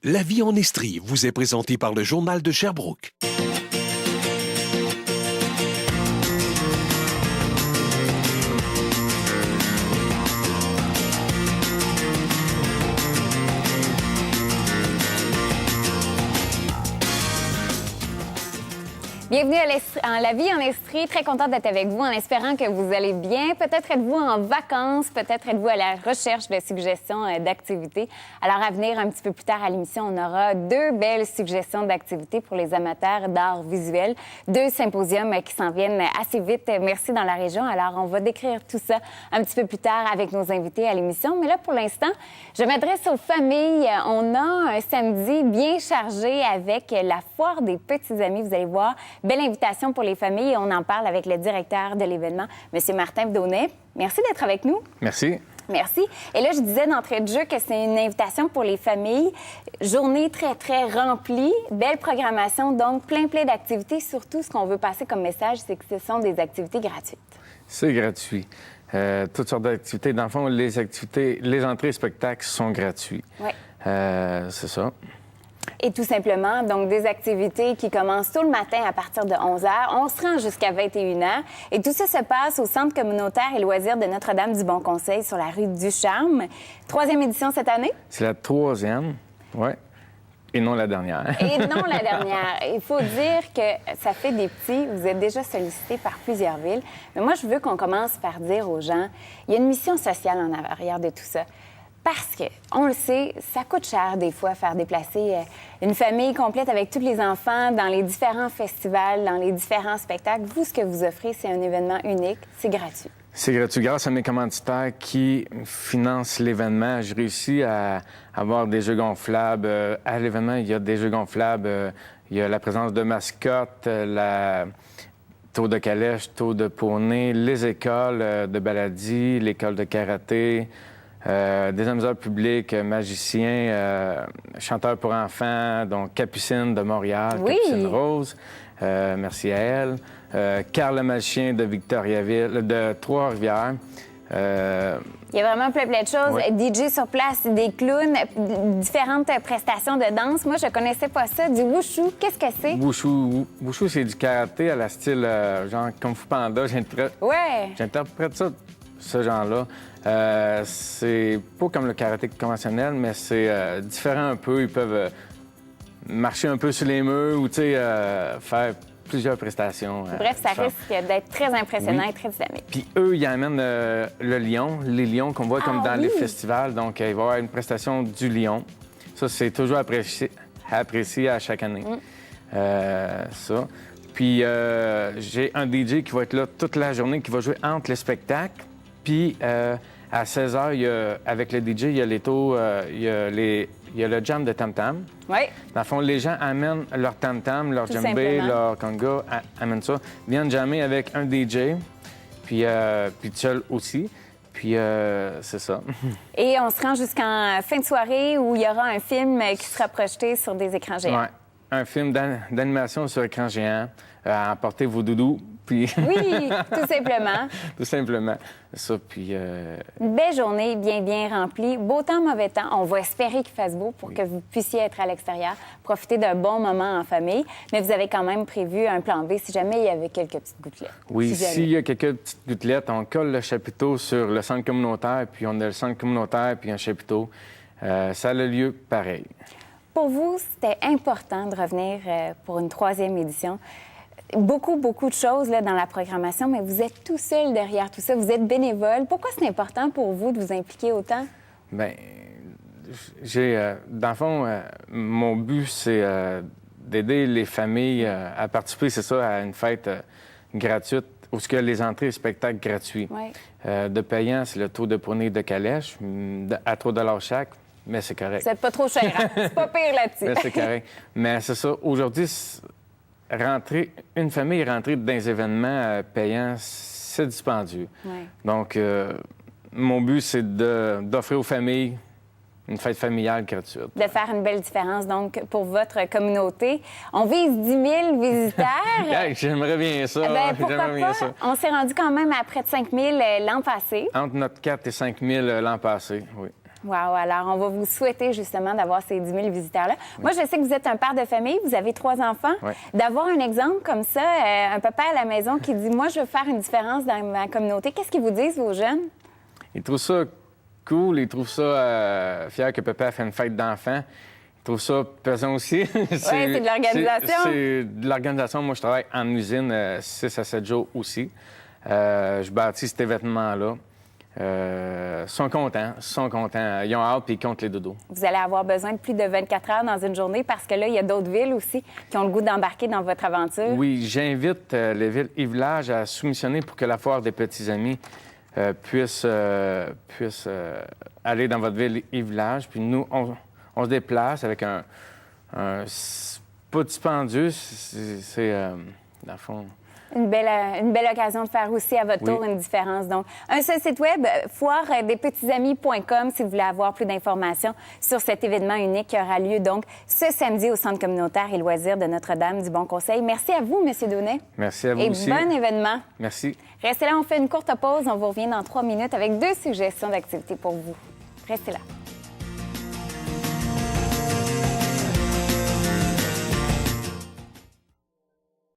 La vie en Estrie vous est présentée par le Journal de Sherbrooke. Bienvenue à La vie en Estrie. Très contente d'être avec vous en espérant que vous allez bien. Peut-être êtes-vous en vacances, peut-être êtes-vous à la recherche de suggestions d'activités. Alors, à venir un petit peu plus tard à l'émission, on aura 2 belles suggestions d'activités pour les amateurs d'art visuel. 2 symposiums qui s'en viennent assez vite, merci, dans la région. Alors, on va décrire tout ça un petit peu plus tard avec nos invités à l'émission. Mais là, pour l'instant, je m'adresse aux familles. On a un samedi bien chargé avec la foire des petits amis. Vous allez voir, belle invitation pour les familles. On en parle avec le directeur de l'événement, M. Martin Donnet. Merci d'être avec nous. Merci. Merci. Et là, je disais d'entrée de jeu que c'est une invitation pour les familles. Journée très, très remplie. Belle programmation, donc plein d'activités. Surtout, ce qu'on veut passer comme message, c'est que ce sont des activités gratuites. C'est gratuit. Toutes sortes d'activités. Dans le fond, les entrées et spectacles sont gratuits. Oui. C'est ça. Et tout simplement, donc, des activités qui commencent tôt le matin à partir de 11 h. On se rend jusqu'à 21 h. Et tout ça se passe au Centre communautaire et loisirs de Notre-Dame-du-Bon-Conseil sur la rue du Charme. 3e édition cette année? C'est la 3e, oui. Et non la dernière. Et non la dernière. Il faut dire que ça fait des petits. Vous êtes déjà sollicités par plusieurs villes. Mais moi, je veux qu'on commence par dire aux gens, il y a une mission sociale en arrière de tout ça. Parce que, on le sait, ça coûte cher des fois faire déplacer une famille complète avec tous les enfants dans les différents festivals, dans les différents spectacles. Vous, ce que vous offrez, c'est un événement unique, c'est gratuit. C'est gratuit. Grâce à mes commanditaires qui financent l'événement, j'ai réussi à avoir des jeux gonflables. À l'événement, il y a des jeux gonflables. Il y a la présence de mascottes, la tour de calèche, tour de poney, les écoles de baladie, l'école de karaté, des amuseurs publics, magiciens, chanteurs pour enfants, donc Capucine de Montréal, oui. Capucine Rose, merci à elle. Carl le magicien de Victoriaville, de Trois-Rivières. Il y a vraiment plein de choses. Oui. DJ sur place, des clowns, différentes prestations de danse. Moi, je connaissais pas ça. Du wushu, qu'est-ce que c'est? Wushu, c'est du karaté à la style genre Kung Fu Panda. J'interprète ça, ce genre-là. C'est pas comme le karaté conventionnel, mais c'est différent un peu. Ils peuvent marcher un peu sur les murs ou, tu sais, faire plusieurs prestations. Bref, ça risque d'être très impressionnant oui. et très dynamique. Puis eux, ils amènent le lion, les lions qu'on voit comme dans les festivals. Donc, il va y avoir une prestation du lion. Ça, c'est toujours apprécié à chaque année. Ça. Puis j'ai un DJ qui va être là toute la journée, qui va jouer entre les spectacles. Puis à 16 h, avec le DJ, il y a les taux, il y a le jam de tam-tam. Oui. Dans le fond, les gens amènent leur tam-tam, leur djembé, leur conga, amènent ça, viennent jammer avec un DJ, puis tout seul aussi. Puis c'est ça. Et on se rend jusqu'en fin de soirée où il y aura un film qui sera projeté sur des écrans géants. Oui, un film d'animation sur écran géant. Emportez vos doudous, puis... Oui, tout simplement. Tout simplement. Ça, puis... Une belle journée, bien remplie. Beau temps, mauvais temps. On va espérer qu'il fasse beau pour que vous puissiez être à l'extérieur, profiter d'un bon moment en famille. Mais vous avez quand même prévu un plan B si jamais il y avait quelques petites gouttelettes. Oui, s'il y a quelques petites gouttelettes, on colle le chapiteau sur le centre communautaire, puis on a le centre communautaire, puis un chapiteau. Ça a le lieu pareil. Pour vous, c'était important de revenir pour une 3e édition. Beaucoup de choses là, dans la programmation, mais vous êtes tout seul derrière tout ça. Vous êtes bénévole. Pourquoi c'est important pour vous de vous impliquer autant? Bien, dans le fond, mon but, c'est d'aider les familles à participer, c'est ça, à une fête gratuite où il y a les entrées et spectacles gratuits. Oui. De payant, c'est le taux de poney de calèche, à 3 $ chaque, mais c'est correct. Vous n'êtes pas trop cher, hein? C'est pas pire là-dessus. Mais c'est correct. Mais c'est ça. Aujourd'hui, une famille rentrée dans des événements payants, c'est dispendieux. Oui. Donc, mon but, c'est d'offrir aux familles une fête familiale gratuite. De faire une belle différence, donc, pour votre communauté. On vise 10 000 visiteurs. Hey, j'aimerais bien ça. Pourquoi pas? Ça. On s'est rendu quand même à près de 5 000 l'an passé. Entre notre 4 et 5 000 l'an passé, oui. Wow, alors on va vous souhaiter justement d'avoir ces 10 000 visiteurs-là. Moi, je sais que vous êtes un père de famille, vous avez 3 enfants. Oui. D'avoir un exemple comme ça, un papa à la maison qui dit « Moi, je veux faire une différence dans ma communauté », qu'est-ce qu'ils vous disent, vos jeunes? Ils trouvent ça cool, ils trouvent ça fier que papa a fait une fête d'enfants. Ils trouvent ça pesant aussi. c'est de l'organisation. C'est de l'organisation. Moi, je travaille en usine 6 à 7 jours aussi. Je bâtis cet événement-là. Sont contents. Ils ont hâte puis ils comptent les dodos. Vous allez avoir besoin de plus de 24 heures dans une journée parce que là, il y a d'autres villes aussi qui ont le goût d'embarquer dans votre aventure. Oui, j'invite les villes et villages à soumissionner pour que la foire des petits amis puisse aller dans votre ville et village. Puis nous, on se déplace avec un pas dispendieux, c'est dans le fond... Une belle occasion de faire aussi à votre tour une différence. Donc, un seul site web, foiredespetitsamis.com, si vous voulez avoir plus d'informations sur cet événement unique qui aura lieu donc ce samedi au Centre communautaire et loisirs de Notre-Dame du Bon Conseil. Merci à vous, M. Daunet. Merci à vous aussi. Et bon événement. Merci. Restez là, on fait une courte pause. On vous revient dans 3 minutes avec 2 suggestions d'activités pour vous. Restez là.